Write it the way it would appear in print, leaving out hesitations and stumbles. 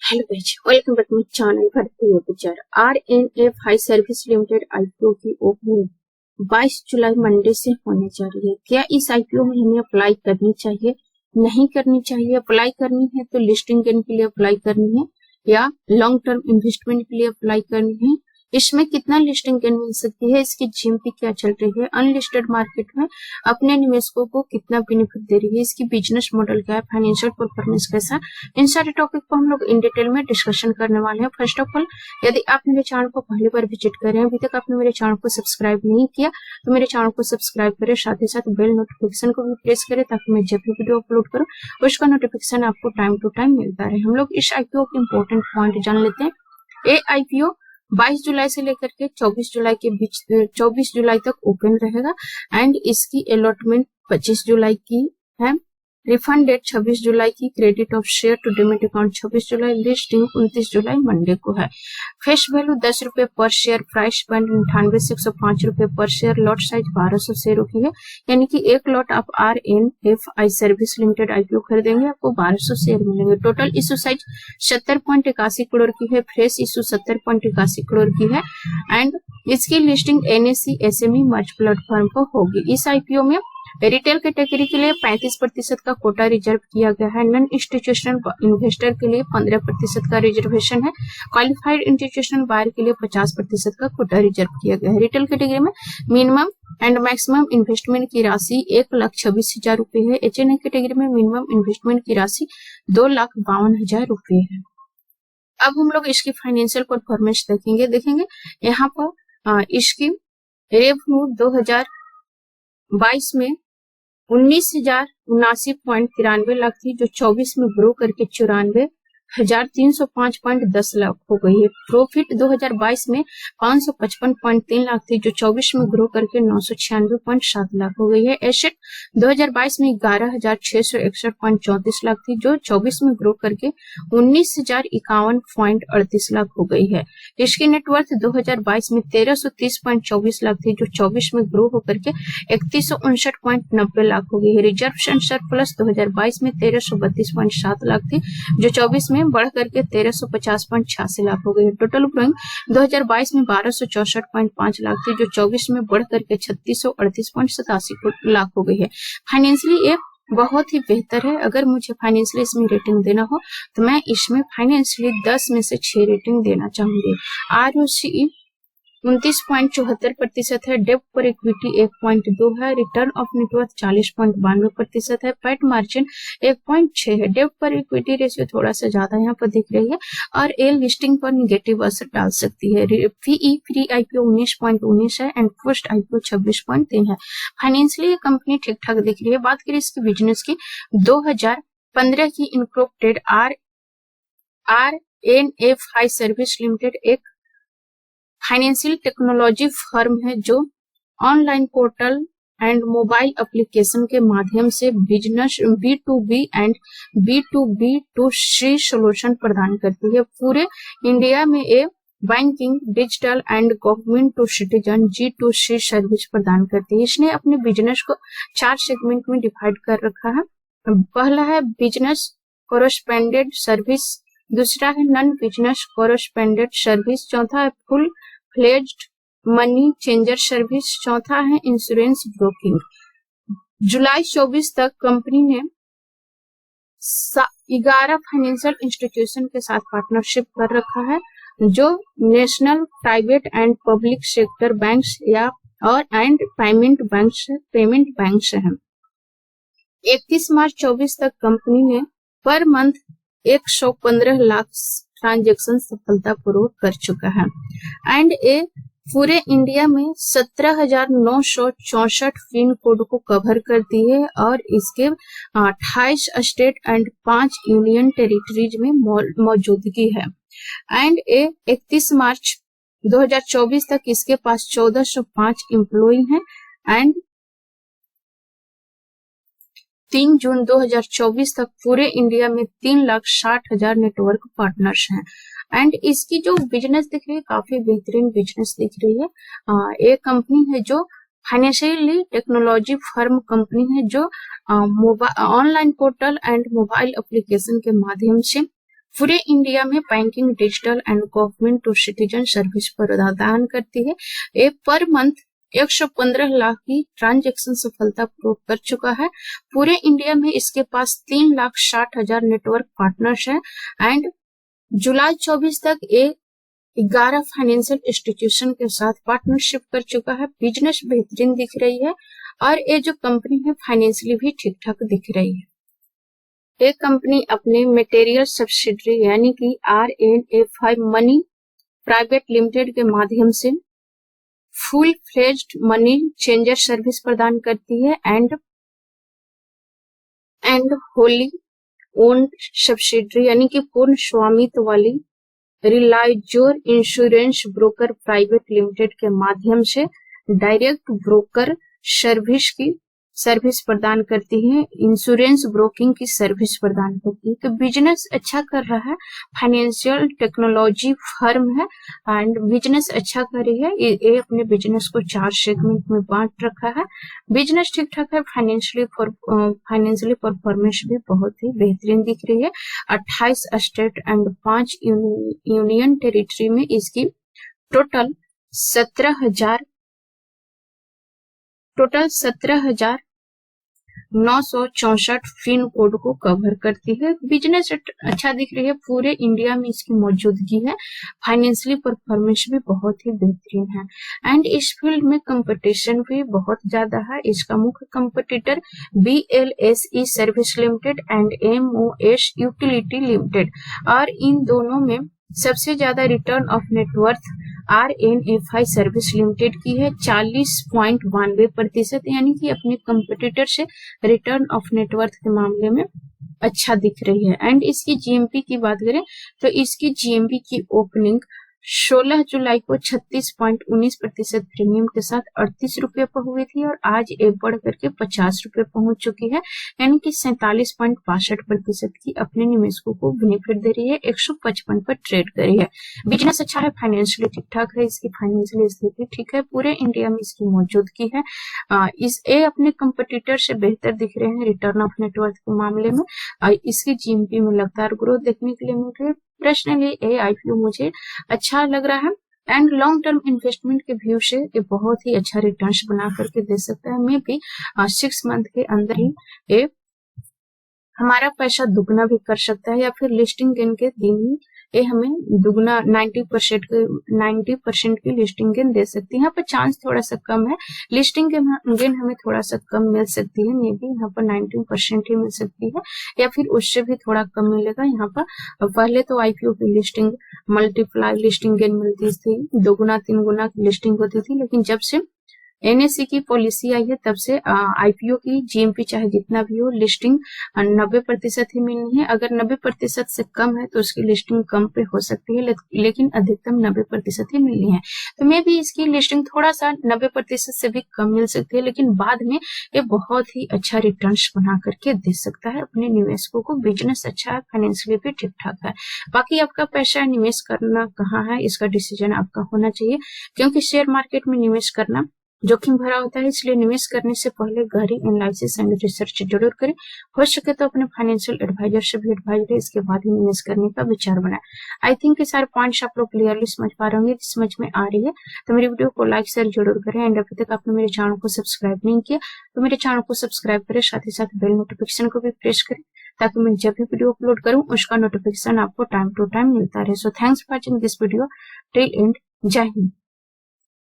Hello guys, welcome back to my channel Bharatiya Gujar. RNF high service limited IPO की opening 22 July Monday से होने जा रही है। क्या इस आईपीओ में हमें अप्लाई करनी चाहिए, नहीं करनी चाहिए? अप्लाई करनी है तो लिस्टिंग गेन के लिए अप्लाई करनी है या लॉन्ग टर्म इन्वेस्टमेंट के लिए अप्लाई करनी है? इसमें कितना लिस्टिंग गेन मिल सकती है? इसकी जीएमपी क्या चल रही है? अनलिस्टेड मार्केट में अपने निवेशकों को कितना बेनिफिट दे रही है? इसकी बिजनेस मॉडल क्या है? फाइनेंशियल परफॉर्मेंस कैसा? इन सारे टॉपिक को हम लोग इन डिटेल में डिस्कशन करने वाले हैं। फर्स्ट ऑफ ऑल, यदि आप मेरे चैनल को पहली बार विजिट कर रहे हैं, अभी तक आपने मेरे चैनल को सब्सक्राइब नहीं किया तो मेरे चैनल को सब्सक्राइब करें, साथ ही साथ बेल नोटिफिकेशन को भी प्रेस करें ताकि मैं जब भी वीडियो अपलोड करूं उसका नोटिफिकेशन आपको टाइम टू टाइम मिलता रहे। हम लोग इस आईपीओ के इंपॉर्टेंट पॉइंट जान लेते हैं। ये आईपीओ 22 जुलाई से लेकर के 24 जुलाई के बीच 24 जुलाई तक ओपन रहेगा एंड इसकी अलॉटमेंट 25 जुलाई की है। रिफंड डेट 26 जुलाई की, credit of share to demat account 26 July, listing 29 July Monday को है। फेस वैल्यू 10 रुपए पर शेयर, प्राइस पॉइंट 98 से 105 रुपए पर शेयर, लॉट साइज 1200 शेयरों की है, यानी कि एक लॉट आप आरएनएफ हाई सर्विस लिमिटेड आईपीओ खरीदेंगे आपको 1200 शेयर मिलेंगे। टोटल इशू साइज 70.81 करोड़ की है, फ्रेश इशू 70.81 करोड़ की है एंड इसकी लिस्टिंग एनएससी एसएमई मर्ज प्लेटफॉर्म पर होगी। इस आईपीओ में रिटेल कैटेगरी के लिए 35% का कोटा रिजर्व किया गया है। नॉन इंस्टीट्यूशनल इन्वेस्टर के लिए 15% का रिजर्वेशन है। क्वालिफाइड इंस्टीट्यूशनल बायर के लिए 50% का कोटा रिजर्व किया गया है। रिटेल कैटेगरी में मिनिमम एंड मैक्सिमम इन्वेस्टमेंट की राशि 1,26,000 रुपए है। एचएनए कैटेगरी में मिनिमम इन्वेस्टमेंट की राशि 2,52,000 रुपए है। अब हम लोग इसकी फाइनेंशियल परफॉर्मेंस देखेंगे यहाँ पर इसकी रेवेन्यू 2022 में 19,079.93 लाख थी, जो 24 में ग्रो करके 94,305.10 लाख हो गई है। प्रॉफिट 2022 में 555.3 लाख थी, जो 24 में ग्रो करके 996.7 लाख हो गई है। एसेट 2022 में 11,661.34 लाख थी, जो 24 में ग्रो करके 19,051.38 लाख हो गई है। इसकी नेटवर्थ 2022 में 1,330.24 लाख थी, जो 24 में ग्रो होकर के 3,159.90 लाख हो गई है। रिजर्व एंड सरप्लस 2022 में 1,332.7 लाख थी, जो 24 में बढ़ करके 1,350.86 लाख हो गई है। टोटल बोइंग 2022 में 1,264.5 लाख थी, जो 24 में बढ़ करके 3,638.87 लाख हो गई है। फाइनेंशियली ये बहुत ही बेहतर है। अगर मुझे फाइनेंशियली इसमें रेटिंग देना हो तो मैं इसमें फाइनेंशियली 10 में से 6 रेटिंग देना चाहूंगी। ROCE 29.74% है। डेब्ट पर इक्विटी 1.2 है। रिटर्न ऑफ नेटवर्थ 40.92% है। पैट मार्जिन 1.6 है। डेब्ट पर इक्विटी रेशियो थोड़ा सा ज्यादा यहाँ पर दिख रही है और ए लिस्टिंग पर निगेटिव असर डाल सकती है। पीई प्री आईपीओ 19.19 है एंड पोस्ट आईपीओ 26.3 है। फाइनेंशियली ये कंपनी ठीक ठाक दिख रही है। बात करें इसकी बिजनेस की, 2015 की इनकॉर्पोरेटेड आरएनएफ हाई सर्विस लिमिटेड एक फाइनेंशियल टेक्नोलॉजी फर्म है जो online portal and mobile application के माध्यम से business B2B and B2B2C solution प्रदान करती है। पूरे इंडिया में ये banking, digital and government to citizen G2C service प्रदान करती है। इसने अपने बिजनेस को 4 सेगमेंट में डिवाइड कर रखा है। पहला है बिजनेस कोरेस्पोंडेंट सर्विस, दूसरा है नॉन बिजनेस कोरेस्पोंडेंट सर्विस, चौथा है full fledged money changer service, चौथा है इंश्योरेंस ब्रोकिंग। जुलाई 24 तक कंपनी ने 11 फाइनेंशियल इंस्टीट्यूशन के साथ पार्टनरशिप कर रखा है, जो national, private and public sector banks या और एंड पेमेंट बैंक्स हैं। 31 मार्च 24 तक कंपनी ने पर मंथ 115 लाख ट्रांजेक्शन सफलतापूर्वक कर चुका है एंड ये पूरे इंडिया में 17,964 पिन कोड को कवर करती है और इसके 28 स्टेट एंड 5 यूनियन टेरिटरीज में मौजूदगी है एंड ये 31 मार्च 2024 तक इसके पास 1,405 एम्प्लॉय हैं एंड 3 जून 2024 तक पूरे इंडिया में 3,60,000 नेटवर्क पार्टनर्स हैं एंड इसकी जो बिजनेस दिख रही है काफी बेहतरीन बिजनेस दिख रही है। एक कंपनी है जो फाइनेंशियली टेक्नोलॉजी फर्म कंपनी है जो online portal and mobile application के माध्यम से पूरे इंडिया में banking, digital and government to citizen service प्रदान करती है। ये पर मंथ 115 लाख की ट्रांजैक्शन सफलतापूर्वक कर चुका है। पूरे इंडिया में इसके पास 3,60,000 नेटवर्क पार्टनर्स है एंड जुलाई 24 तक ये 11 फाइनेंशियल इंस्टीट्यूशन के साथ पार्टनरशिप कर चुका है। बिजनेस बेहतरीन दिख रही है और ये जो कंपनी है फाइनेंशियली भी ठीक ठाक दिख रही है। ये कंपनी अपने मटेरियल सब्सिडरी यानी कि RNFI मनी प्राइवेट लिमिटेड के माध्यम से full fledged money changer service प्रदान करती है एंड होली ओन्ड सब्सिडरी यानी कि पूर्ण स्वामित्व वाली रिलायजोर इंश्योरेंस ब्रोकर प्राइवेट लिमिटेड के माध्यम से डायरेक्ट ब्रोकर सर्विस प्रदान करती है, इंश्योरेंस ब्रोकिंग की सर्विस प्रदान करती है। तो बिजनेस अच्छा कर रहा है, फाइनेंशियल टेक्नोलॉजी फर्म है एंड बिजनेस अच्छा कर रही है। ये अपने बिजनेस को 4 सेगमेंट में बांट रखा है। बिजनेस ठीक ठाक है, फाइनेंशियली परफॉर्मेंस भी बहुत ही बेहतरीन दिख रही है। 28 स्टेट एंड 5 यूनियन टेरिटरी में इसकी टोटल 17,964 पिन कोड को कवर करती है। बिजनेस अच्छा दिख रही है, पूरे इंडिया में इसकी मौजूदगी है। फाइनेंशियली परफॉर्मेंस भी बहुत ही बेहतरीन है एंड इस फील्ड में कंपटीशन भी बहुत ज्यादा है। इसका मुख्य competitor BLSE service limited and MOS utility limited और इन दोनों में सबसे ज्यादा return of net worth RNFI service limited की है 40.92%, यानी कि अपने कंपटीटर से रिटर्न ऑफ नेटवर्थ के मामले में अच्छा दिख रही है। एंड इसकी GMP की बात करें तो इसकी GMP की ओपनिंग 16 जुलाई को 36.19% प्रीमियम के साथ 38 रुपये पर हुई थी और आज ये बढ़ करके 50 रुपये पहुंच चुकी है, यानी कि 47.62% की अपने निवेशकों को बेनिफिट दे रही है। 155 पर ट्रेड कर रही है। बिजनेस अच्छा है, फाइनेंशियली ठीक ठाक है, इसकी फाइनेंशियल स्थिति ठीक है, पूरे इंडिया में इसकी मौजूदगी है। ये अपने कंपटीटर से बेहतर दिख रहे हैं रिटर्न ऑफ नेटवर्थ के मामले में। इसकी GMP में लगातार ग्रोथ देखने के लिए मिल रही है। पर्सनली ये IPO मुझे अच्छा लग रहा है एंड लॉन्ग टर्म इन्वेस्टमेंट के व्यू से ये बहुत ही अच्छा रिटर्न्स बना करके दे सकता है। मे भी 6 मंथ के अंदर ही ये हमारा पैसा दुगना भी कर सकता है या फिर लिस्टिंग गेन के दिन ही ये हमें दुगना 90% की लिस्टिंग गेन दे सकती है। यहाँ पर चांस थोड़ा सा कम है, लिस्टिंग गेन हमें थोड़ा सा कम मिल सकती है, मे बी यहाँ पर 19% ही मिल सकती है या फिर उससे भी थोड़ा कम मिलेगा। यहाँ पर पहले तो IPO की लिस्टिंग मल्टीप्लाई लिस्टिंग गेन मिलती थी, 2 गुना 3 गुना की लिस्टिंग होती थी, लेकिन जब से NSE की पॉलिसी आई है तब से IPO की GMP चाहे जितना भी हो लिस्टिंग 90% ही मिलनी है। अगर 90% से कम है तो उसकी लिस्टिंग कम पे हो सकती है, लेकिन अधिकतम 90% ही मिलनी है। तो मे भी इसकी लिस्टिंग थोड़ा सा 90% से भी कम मिल सकती है, लेकिन बाद में ये बहुत ही अच्छा रिटर्न्स बना करके दे सकता है अपने निवेशकों को। बिजनेस अच्छा है, फाइनेंशियली भी ठीक ठाक है। बाकी आपका पैसा निवेश करना कहाँ है इसका डिसीजन आपका होना चाहिए, क्योंकि शेयर मार्केट में निवेश करना जोखिम भरा होता है, इसलिए निवेश करने से पहले गहरी एनालिसिस एंड रिसर्च जरूर करें। हो सके तो अपने फाइनेंशियल एडवाइजर से भी एडवाइज लें, इसके बाद ही निवेश करने का विचार बनाएं। आई थिंक ये सारे पॉइंट्स आप लोग क्लियरली समझ पा रहे होंगे, समझ में आ रही है तो मेरी वीडियो को लाइक शेयर जरूर करें एंड अभी तक आपने मेरे चैनल को सब्सक्राइब नहीं किया तो मेरे चैनल को सब्सक्राइब करें, साथ ही साथ बेल नोटिफिकेशन को भी प्रेस करें ताकि मैं जब भी वीडियो अपलोड करूं उसका नोटिफिकेशन आपको टाइम टू टाइम मिलता रहे। So thanks for watching this video till and. जय हिंद।